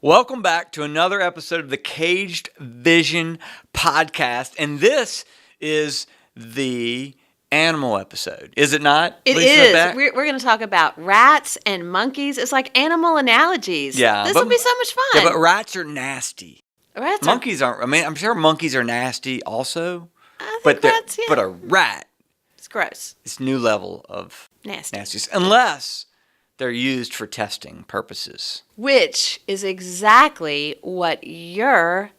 Welcome back to another episode of the Caged Vision podcast. And this is the animal episode, is it not? It Lisa is. Beck? We're going to talk about rats and monkeys. It's like animal analogies. Yeah. This will be so much fun. Yeah, but rats are nasty. Monkeys aren't. I mean, I'm sure monkeys are nasty also. I think rats, yeah. But a rat. It's gross. It's a new level of nastiness. Unless they're used for testing purposes. Which is exactly what your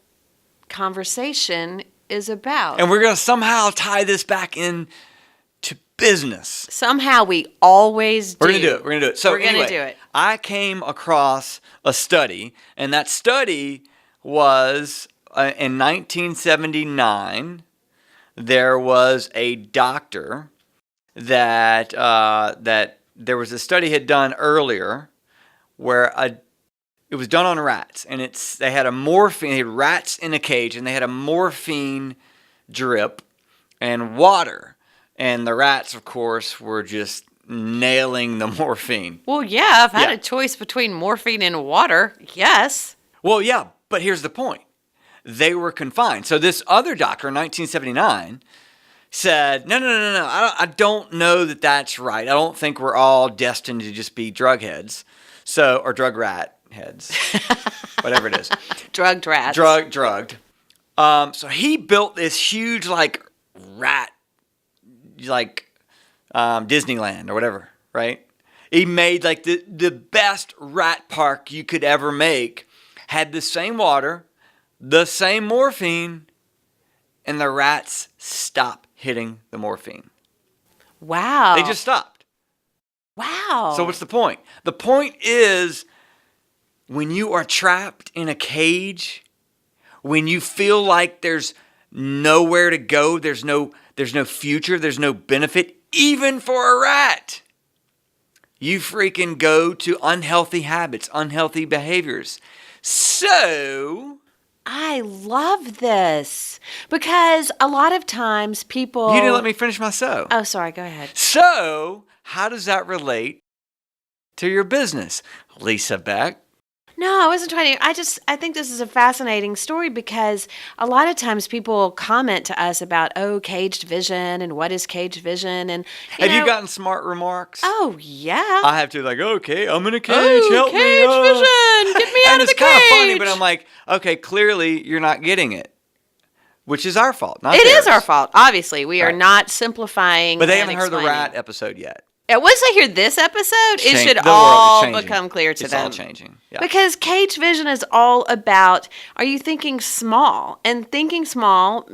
conversation is about. And we're going to somehow tie this back in to business. Somehow we always do. We're going to do it. So we're going to anyway, do it. I came across a study, and that study was in 1979. There was a doctor that there was a study had done earlier where it was done on rats, and they had rats in a cage, and they had a morphine drip and water, and the rats, of course, were just nailing the morphine. Well, yeah, if I had a choice between morphine and water, yes. Well, yeah, but here's the point. They were confined. So this other doctor in 1979 said, no, I don't know that that's right. I don't think we're all destined to just be drug heads, or drug rat heads, whatever it is. Drugged rats. Drugged. So he built this huge, rat, Disneyland or whatever, right? He made, the best rat park you could ever make. Had the same water, the same morphine, and the rats stopped hitting the morphine. Wow. They just stopped. Wow. So what's the point? The point is, when you are trapped in a cage, when you feel like there's nowhere to go, there's no future, there's no benefit, even for a rat, you freaking go to unhealthy habits, unhealthy behaviors. So I love this because a lot of times people... You didn't let me finish my so. Oh, sorry. Go ahead. So, how does that relate to your business, Lisa Beck? No, I wasn't trying to. I think this is a fascinating story because a lot of times people comment to us about, caged vision and what is caged vision. And Have you gotten smart remarks? Oh, yeah. I have to okay, I'm in a cage, help me. Cage vision, get me out of the cage. And it's kind of funny, but I'm like, okay, clearly you're not getting it, which is our fault, not theirs. It is our fault, obviously. We are not simplifying. But they haven't heard the rat episode yet. Once they hear this episode, it should all become clear to them. It's all changing. Yeah. Because cage vision is all about, are you thinking small? And thinking small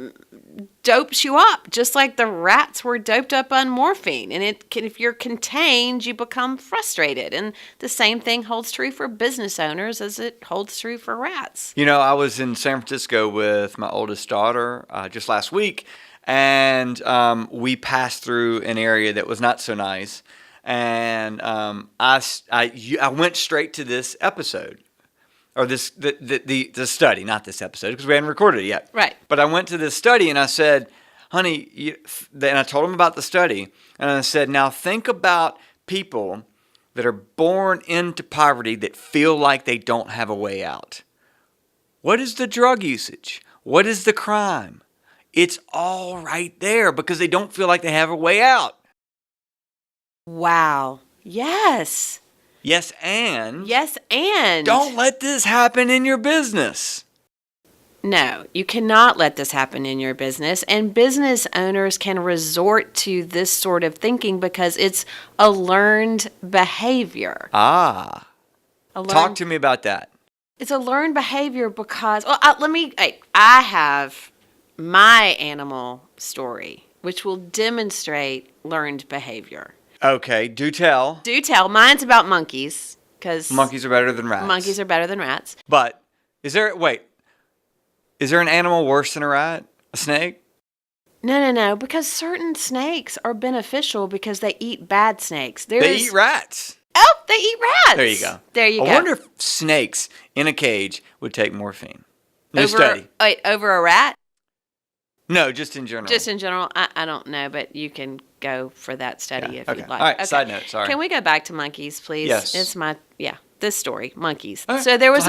dopes you up, just like the rats were doped up on morphine. And if you're contained, you become frustrated. And the same thing holds true for business owners as it holds true for rats. I was in San Francisco with my oldest daughter just last week. And we passed through an area that was not so nice, and I went straight to this episode, or the study, not this episode, because we hadn't recorded it yet. Right. But I went to this study, and I said, "Honey," and I told him about the study, and I said, "Now think about people that are born into poverty that feel like they don't have a way out. What is the drug usage? What is the crime? It's all right there because they don't feel like they have a way out." Wow. Yes. Yes, and don't let this happen in your business. No, you cannot let this happen in your business. And business owners can resort to this sort of thinking because it's a learned behavior. Talk to me about that. It's a learned behavior because, I have my animal story, which will demonstrate learned behavior. Okay, do tell. Mine's about monkeys, because monkeys are better than rats. Monkeys are better than rats. But is there an animal worse than a rat? A snake? No, because certain snakes are beneficial because they eat bad snakes. They eat rats. Oh, they eat rats. There you go. I wonder if snakes in a cage would take morphine. New study. Over a rat? No, just in general. I don't know, but you can go for that study if you'd like. All right, side note, sorry. Can we go back to monkeys, please? Yes. It's this story, monkeys. Right. So there was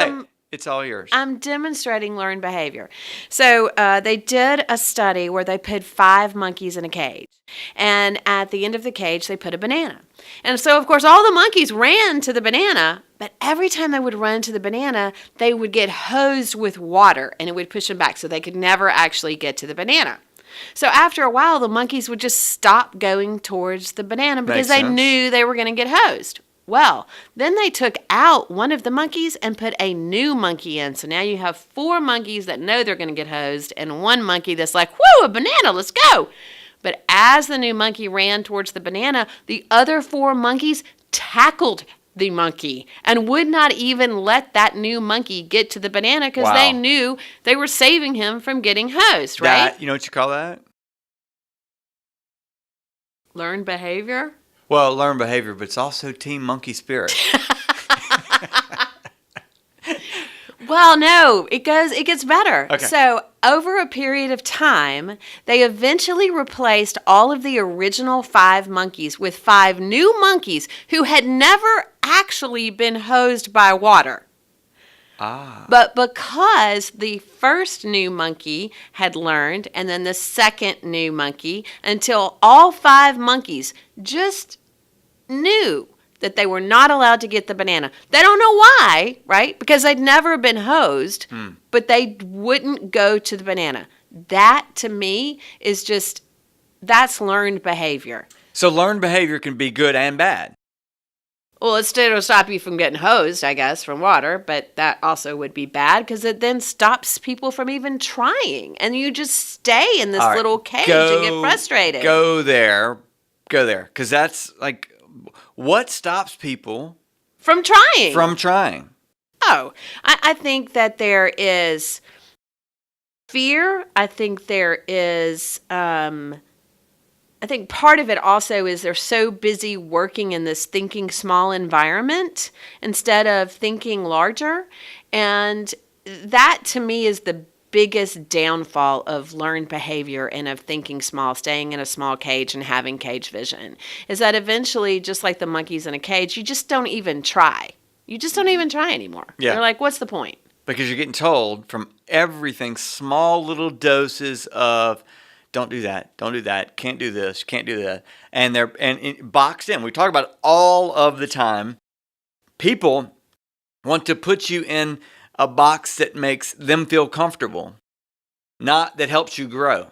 It's all yours. I'm demonstrating learned behavior. So they did a study where they put 5 monkeys in a cage. And at the end of the cage, they put a banana. And so, of course, all the monkeys ran to the banana. But every time they would run to the banana, they would get hosed with water. And it would push them back. So they could never actually get to the banana. So after a while, the monkeys would just stop going towards the banana because they knew they were going to get hosed. Well, then they took out one of the monkeys and put a new monkey in. So now you have 4 monkeys that know they're going to get hosed and 1 monkey that's like, whoo, a banana, let's go. But as the new monkey ran towards the banana, the other 4 monkeys tackled the monkey and would not even let that new monkey get to the banana because they knew they were saving him from getting hosed, right? You know what you call that? Learned behavior? Well, learned behavior, but it's also team monkey spirit. Well, no, it gets better. Okay. So over a period of time, they eventually replaced all of the original 5 monkeys with 5 new monkeys who had never actually been hosed by water. But because the first new monkey had learned, and then the second new monkey, until all 5 monkeys just knew that they were not allowed to get the banana. They don't know why, right? Because they'd never been hosed, but they wouldn't go to the banana. That, to me, is just, that's learned behavior. So learned behavior can be good and bad. Well, it'll stop you from getting hosed, I guess, from water, but that also would be bad because it then stops people from even trying. And you just stay in this little cage and get frustrated. Go there, because that's like, what stops people from trying? Oh, I think that there is fear. I think there is, I think part of it also is they're so busy working in this thinking small environment instead of thinking larger. And that to me is the biggest downfall of learned behavior and of thinking small, staying in a small cage and having cage vision, is that eventually, just like the monkeys in a cage, you just don't even try. You just don't even try anymore. Yeah. You're like, what's the point? Because you're getting told from everything, small little doses of, don't do that, can't do this, can't do that. And they're boxed in. We talk about it all of the time. People want to put you in a box that makes them feel comfortable, not that helps you grow.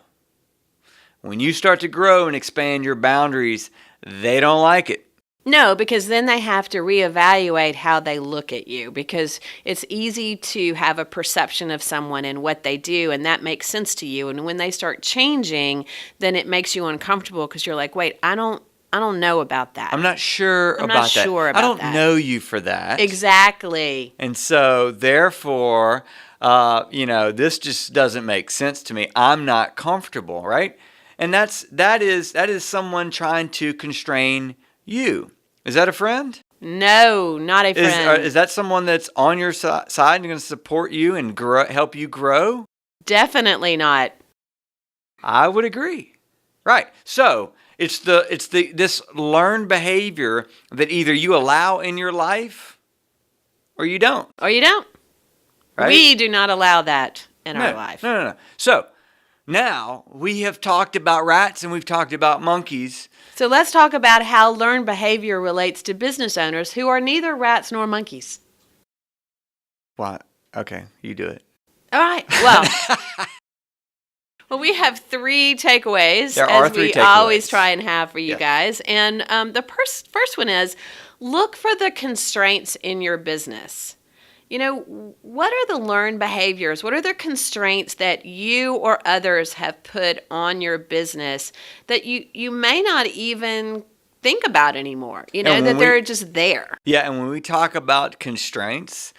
When you start to grow and expand your boundaries, they don't like it. No, because then they have to reevaluate how they look at you, because it's easy to have a perception of someone and what they do, and that makes sense to you. And when they start changing, then it makes you uncomfortable because you're like, wait, I don't know about that. I'm not sure about that. I don't know you for that. Exactly. And so, therefore, this just doesn't make sense to me. I'm not comfortable, right? And that is someone trying to constrain you. Is that a friend? No, not a friend. Is that someone that's on your side and going to support you and help you grow? Definitely not. I would agree. Right. So it's this learned behavior that either you allow in your life or you don't. Right? We do not allow that in our life. No. So now we have talked about rats and we've talked about monkeys. So let's talk about how learned behavior relates to business owners who are neither rats nor monkeys. What? Okay, you do it. All right. Well, we have 3 takeaways, as we always try and have for you guys. And the first one is, look for the constraints in your business. What are the learned behaviors? What are the constraints that you or others have put on your business that you may not even think about anymore? They're just there. Yeah, and when we talk about constraints,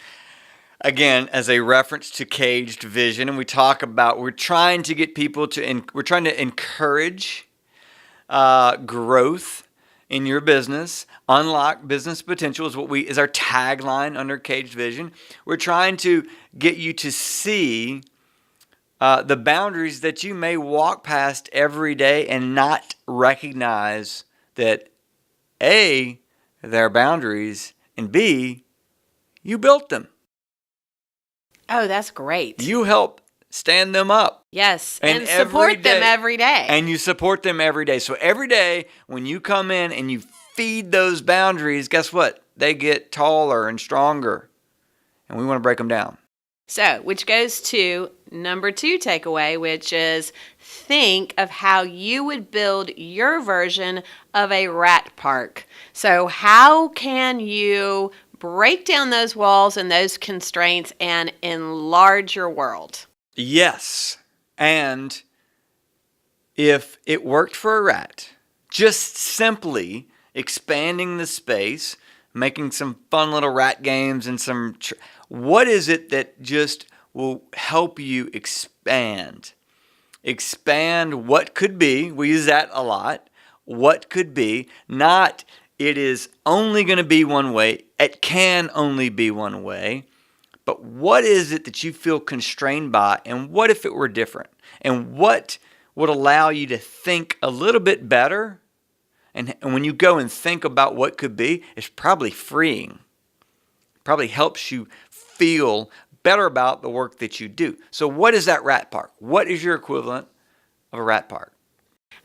again, as a reference to caged vision, and we talk about we're trying to get people we're trying to encourage growth in your business. Unlock business potential is our tagline under Caged Vision. We're trying to get you to see the boundaries that you may walk past every day and not recognize that A, they're boundaries, and B, you built them. Oh, that's great. You help stand them up. Yes, And and support them every day. And you support them every day. So every day when you come in and you feed those boundaries, guess what? They get taller and stronger. And we want to break them down. So, which goes to number 2 takeaway, which is think of how you would build your version of a rat park. So, how can you break down those walls and those constraints and enlarge your world? Yes. And if it worked for a rat, just simply expanding the space, making some fun little rat games and what is it that just will help you expand? Expand what could be. We use that a lot. What could be. Not it is only going to be one way. It can only be one way. But what is it that you feel constrained by? And what if it were different? And what would allow you to think a little bit better? And when you go and think about what could be, it's probably freeing. Probably helps you feel better about the work that you do. So what is that rat park? What is your equivalent of a rat park?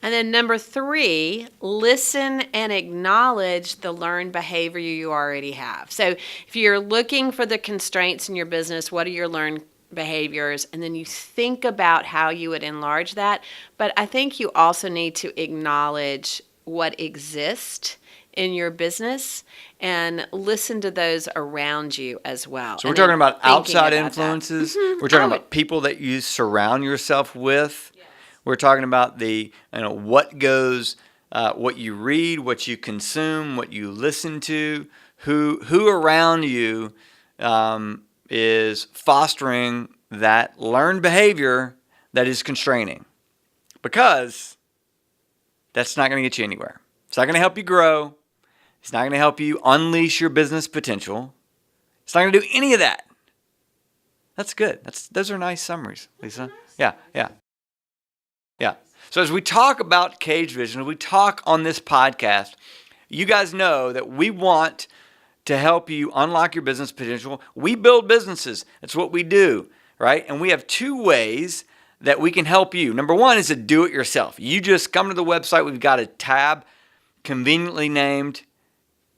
And then number 3, listen and acknowledge the learned behavior you already have. So if you're looking for the constraints in your business, what are your learned behaviors? And then you think about how you would enlarge that. But I think you also need to acknowledge what exists in your business and listen to those around you as well. So we're talking about outside influences. We're talking about people that you surround yourself with. Yes. We're talking about what goes, what you read, what you consume, what you listen to, who around you is fostering that learned behavior that is constraining, because that's not going to get you anywhere. It's not going to help you grow. It's not going to help you unleash your business potential. It's not going to do any of that. That's good. Those are nice summaries, Lisa. Yeah. So as we talk about Cage Vision, we talk on this podcast, you guys know that we want to help you unlock your business potential. We build businesses. That's what we do, right? And we have 2 ways that we can help you. Number 1 is to do it yourself. You just come to the website. We've got a tab conveniently named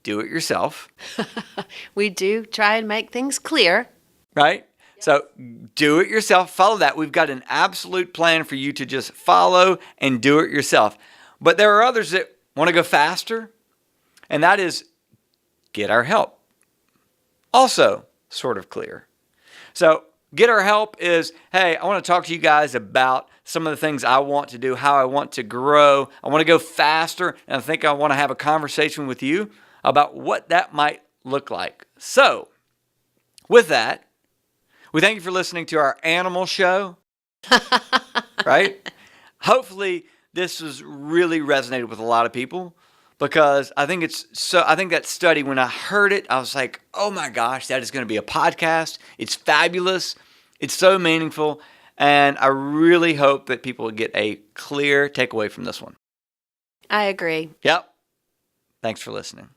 Do It Yourself. We do try and make things clear. Right? So do it yourself. Follow that. We've got an absolute plan for you to just follow and do it yourself. But there are others that want to go faster, and that is get our help. Also sort of clear. So get our help is, hey, I want to talk to you guys about some of the things I want to do, how I want to grow. I want to go faster, and I think I want to have a conversation with you about what that might look like. So with that, we thank you for listening to our animal show, right? Hopefully this has really resonated with a lot of people, because I think that study, when I heard it, I was like, oh my gosh, that is going to be a podcast. It's fabulous. It's so meaningful. And I really hope that people get a clear takeaway from this one. I agree. Yep. Thanks for listening.